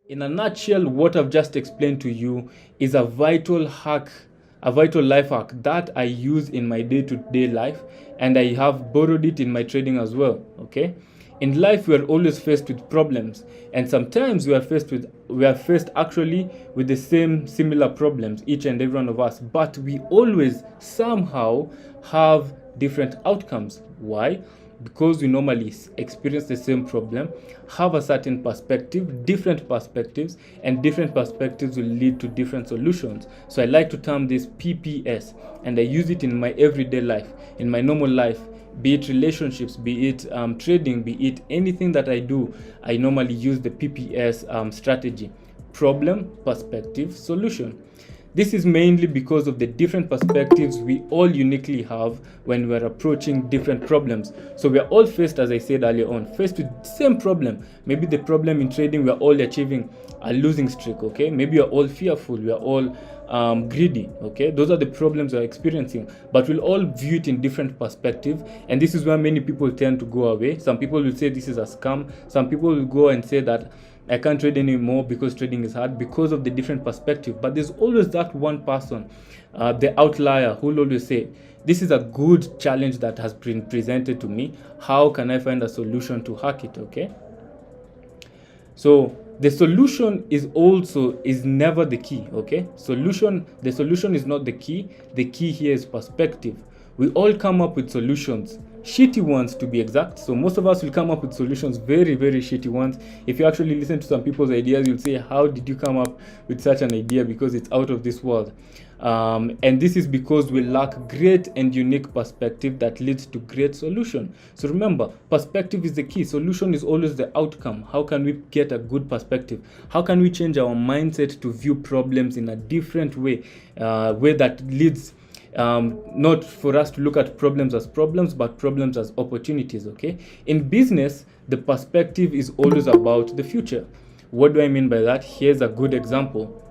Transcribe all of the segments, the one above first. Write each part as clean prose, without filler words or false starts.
In a nutshell, what I've just explained to you is a vital hack, a vital life hack that I use in my day-to-day life, and I have borrowed it in my trading as well. Okay. In life, we are always faced with problems, and sometimes we are faced actually with the same similar problems, each and every one of us, but we always somehow have different outcomes. Why? Because we normally experience the same problem, have a certain perspective, different perspectives, and different perspectives will lead to different solutions. So I like to term this PPS, and I use it in my everyday life, in my normal life, be it relationships, be it trading, be it anything that I do. I normally use the PPS strategy: problem, perspective, solution. This is mainly because of the different perspectives we all uniquely have when we're approaching different problems. So we are all faced, as I said earlier on, faced with the same problem. Maybe the problem in trading, we are all achieving a losing streak, okay? Maybe we're all fearful, we are all greedy, okay? Those are the problems we're experiencing, but we'll all view it in different perspectives, and this is where many people tend to go away. Some people will say this is a scam. Some people will go and say that I can't trade anymore because trading is hard, because of the different perspective. But there's always that one person, the outlier, who will always say, this is a good challenge that has been presented to me. How can I find a solution to hack it? Okay. So the solution is never the key. Okay. The solution is not the key. The key here is perspective. We all come up with solutions, shitty ones to be exact. So most of us will come up with solutions, very, very shitty ones. If you actually listen to some people's ideas, you'll say, how did you come up with such an idea? Because it's out of this world. And this is because we lack great and unique perspective that leads to great solution. So remember, perspective is the key. Solution is always the outcome. How can we get a good perspective? How can we change our mindset to view problems in a different way, way that leads not for us to look at problems as problems, but problems as opportunities. Okay. In business, the perspective is always about the future. What do I mean by that? Here's a good example.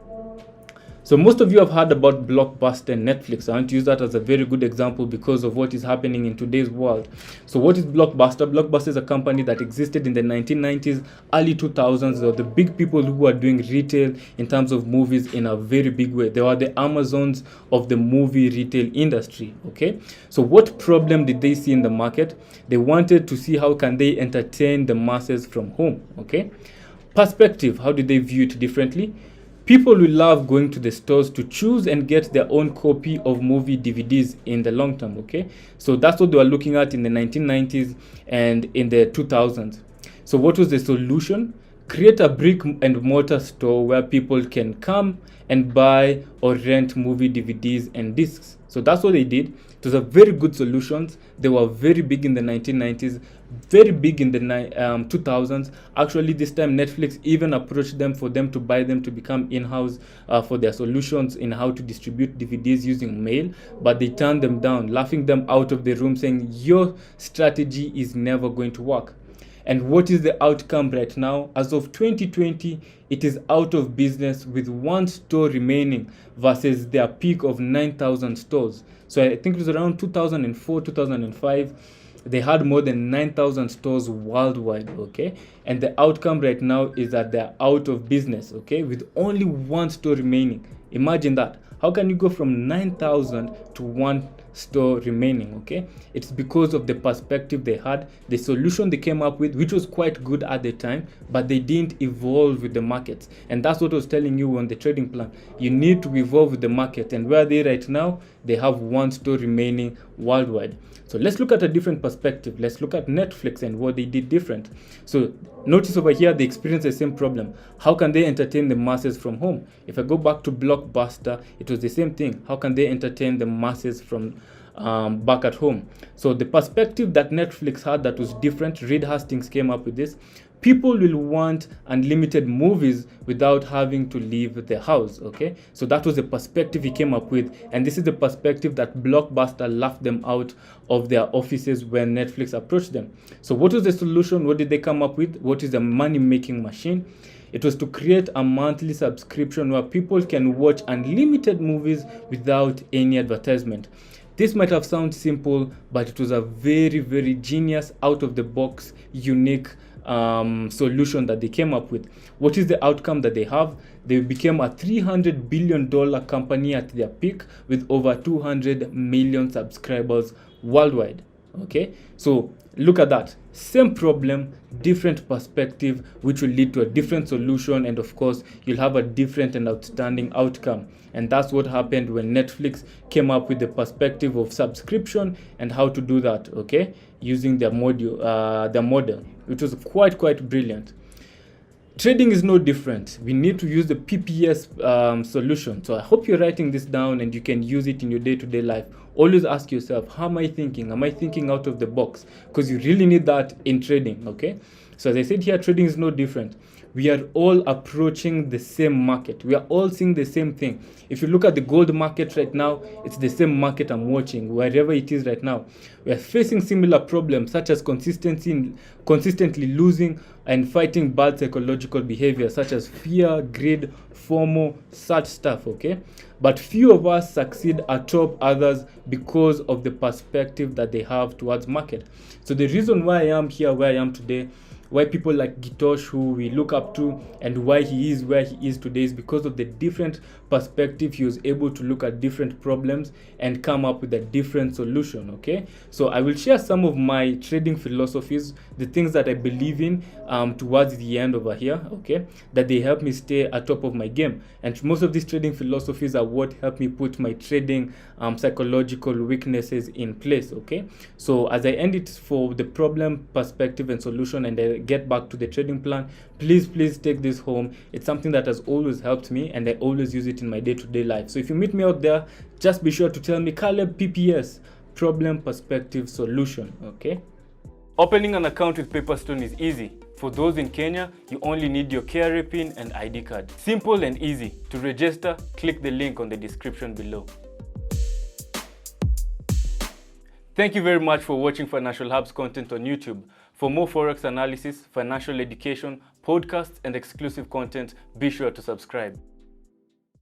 So most of you have heard about Blockbuster and Netflix. I want to use that as a very good example because of what is happening in today's world. So what is Blockbuster? Blockbuster is a company that existed in the 1990s, early 2000s. They were the big people who were doing retail in terms of movies in a very big way. They were the Amazons of the movie retail industry. Okay. So what problem did they see in the market? They wanted to see how can they entertain the masses from home. Okay. Perspective. How did they view it differently? People will love going to the stores to choose and get their own copy of movie DVDs in the long term, okay? So that's what they were looking at in the 1990s and in the 2000s. So what was the solution? Create a brick and mortar store where people can come and buy or rent movie DVDs and discs. So that's what they did. It was a very good solution. They were very big in the 1990s, very big in the 2000s. Actually, this time Netflix even approached them for them to buy them to become in-house for their solutions in how to distribute DVDs using mail, but they turned them down, laughing them out of the room, saying your strategy is never going to work. And what is the outcome right now? As of 2020, it is out of business with one store remaining versus their peak of 9,000 stores. So I think it was around 2004, 2005. They had more than 9,000 stores worldwide, okay? And the outcome right now is that they're out of business, okay? With only one store remaining. Imagine that. How can you go from 9,000 to one store remaining? Okay, it's because of the perspective they had, the solution they came up with, which was quite good at the time, but they didn't evolve with the markets. And that's what I was telling you on the trading plan. You need to evolve with the market. And where they right now, they have one store remaining worldwide. So let's look at a different perspective. Let's look at Netflix and what they did different. So notice over here, they experience the same problem. How can they entertain the masses from home? If I go back to Blockbuster, it was the same thing. How can they entertain the masses from back at home? So the perspective that Netflix had that was different, Reed Hastings came up with this. People will want unlimited movies without having to leave the house, okay? So that was the perspective he came up with, and this is the perspective that Blockbuster laughed them out of their offices when Netflix approached them. So what was the solution? What did they come up with? What is a money-making machine? It was to create a monthly subscription where people can watch unlimited movies without any advertisement. This might have sounded simple, but it was a very, very genius, out-of-the-box, unique solution that they came up with. What is the outcome that they have? They became a $300 billion company at their peak with over 200 million subscribers worldwide. Okay, so look at that. Same problem, different perspective, which will lead to a different solution, and of course you'll have a different and outstanding outcome. And that's what happened when Netflix came up with the perspective of subscription and how to do that, okay, using their model, which was quite brilliant. Trading is no different. We need to use the PPS solution. So I hope you're writing this down and you can use it in your day-to-day life. Always ask yourself, how am I thinking? Am I thinking out of the box? Because you really need that in trading, okay? So as I said here, trading is no different. We are all approaching the same market. We are all seeing the same thing. If you look at the gold market right now, it's the same market I'm watching, wherever it is right now. We are facing similar problems such as consistently losing and fighting bad psychological behavior such as fear, greed, FOMO, such stuff, okay? But few of us succeed atop others because of the perspective that they have towards market. So the reason why I am here, where I am today, why people like Gitosh, who we look up to, and why he is where he is today, is because of the different perspective. He was able to look at different problems and come up with a different solution, okay? So I will share some of my trading philosophies, the things that I believe in towards the end over here, okay, that they help me stay at top of my game. And most of these trading philosophies are what help me put my trading psychological weaknesses in place, okay? So as I end it for the problem, perspective, and solution, and I get back to the trading plan, please take this home. It's something that has always helped me, and I always use it in my day-to-day life. So if you meet me out there, just be sure to tell me Caleb PPS, problem, perspective, solution, okay? Opening an account with Paperstone is easy. For those in Kenya, you only need your KRA PIN and ID card. Simple and easy. To register, click the link on the description below. Thank you very much for watching Financial Hub's content on YouTube. For more forex analysis, financial education, podcasts, and exclusive content, be sure to subscribe.